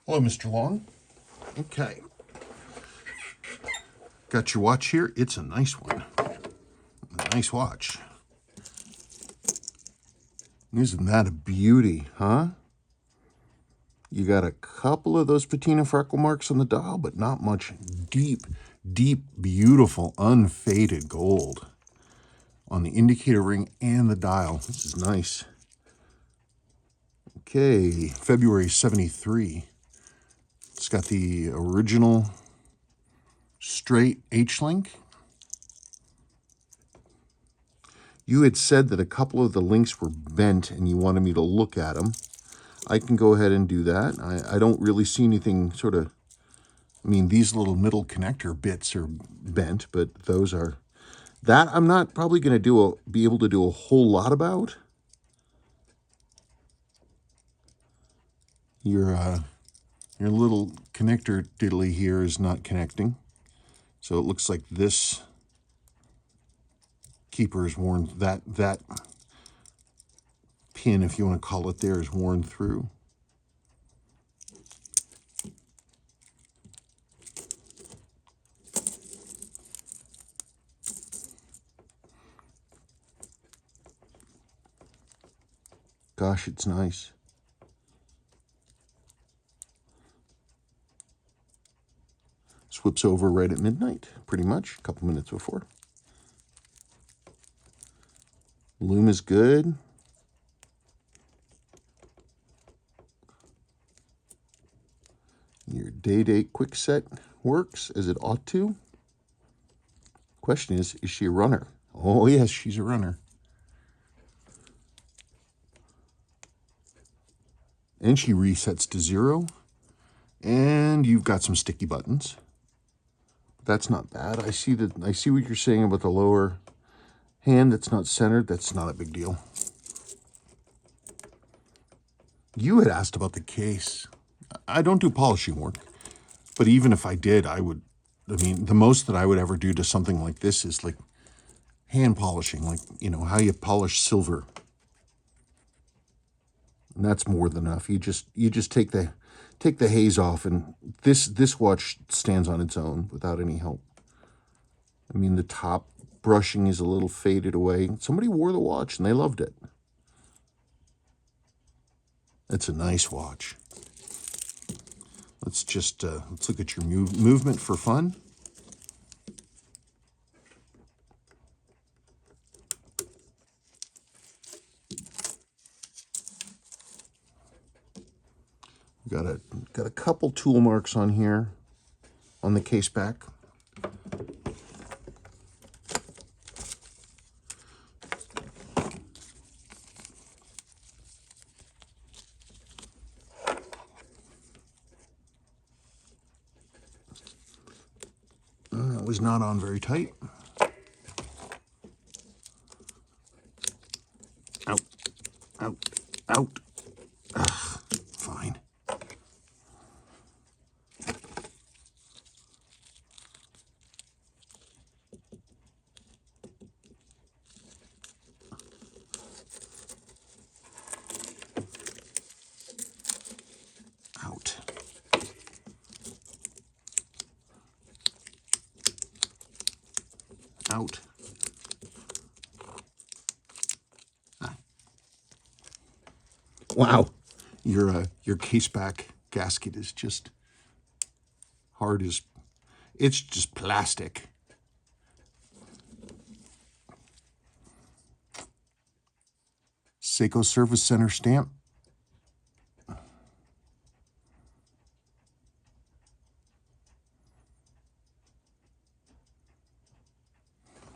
Hello, Mr. Long. Okay. Got your watch here. It's a nice one. A nice watch. Isn't that a beauty, huh? You got a couple of those patina freckle marks on the dial, but not much. Deep, deep, beautiful, unfaded gold on the indicator ring and the dial. This is nice. Okay, February 73. It's got the original straight H-link. You had said that a couple of the links were bent and you wanted me to look at them. I can go ahead and do that. I don't really see anything sort of, I mean, these little middle connector bits are bent, but those are, that I'm not probably going to be able to do a whole lot about. Your little connector diddly here is not connecting. So it looks like this keeper is worn, that pin, if you want to call it there, is worn through. Gosh, it's nice. Swips over right at midnight, pretty much, a couple minutes before. Loom is good. Your day-date quick set works as it ought to. Question is she a runner? Oh yes, she's a runner. And she resets to 0. And you've got some sticky buttons. That's not bad. I see what you're saying about the lower hand that's not centered. That's not a big deal. You had asked about the case. I don't do polishing work, but even if I did, I mean, the most that I would ever do to something like this is like hand polishing, like, you know, how you polish silver. And that's more than enough. You just take the haze off, and this watch stands on its own without any help. I mean, the top brushing is a little faded away. Somebody wore the watch and they loved it. It's a nice watch. Let's just let's look at your movement for fun. Got a couple tool marks on here on the case back. That was not on very tight. Out, out, out. Ugh, fine. Out. Out. Ah. Wow, your case back gasket is just hard as, it's just plastic. Seiko Service Center stamp.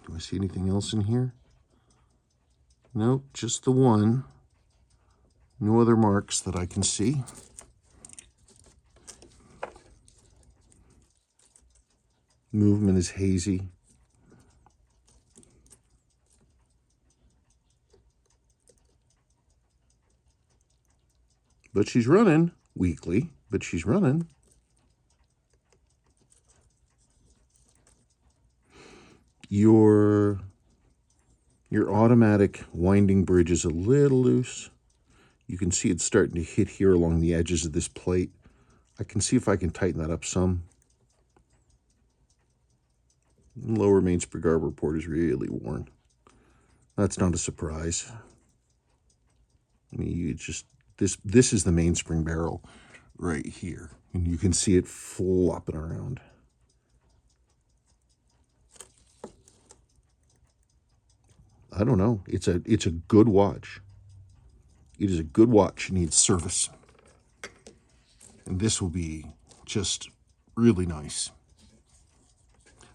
Do I see anything else in here? Nope, just the one. No other marks that I can see. Movement is hazy. But she's running weekly, but she's running. Your automatic winding bridge is a little loose. You can see it's starting to hit here along the edges of this plate. I can see if I can tighten that up some. Lower mainspring arbor port is really worn. That's not a surprise. I mean, you just, this is the mainspring barrel right here. And you can see it flopping around. I don't know. It's a good watch. It is a good watch. It needs service. And this will be just really nice.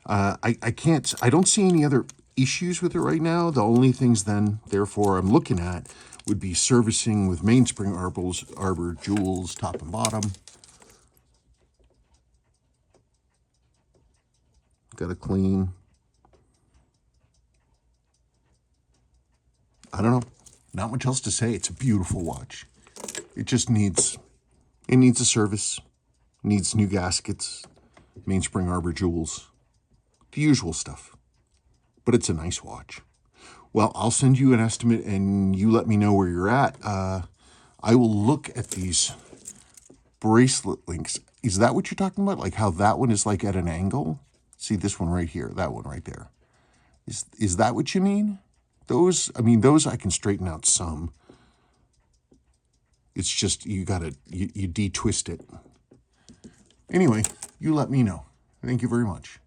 I don't see any other issues with it right now. The only things then, therefore, I'm looking at would be servicing with mainspring arbor jewels, top and bottom. Got to clean. I don't know. Not much else to say. It's a beautiful watch. It just needs a service. Needs new gaskets, mainspring arbor jewels. The usual stuff, but it's a nice watch. Well, I'll send you an estimate and you let me know where you're at. I will look at these bracelet links. Is that what you're talking about? Like how that one is like at an angle? See this one right here, that one right there. Is that what you mean? Those, I mean, those I can straighten out some. It's just, you de-twist it. Anyway, you let me know. Thank you very much.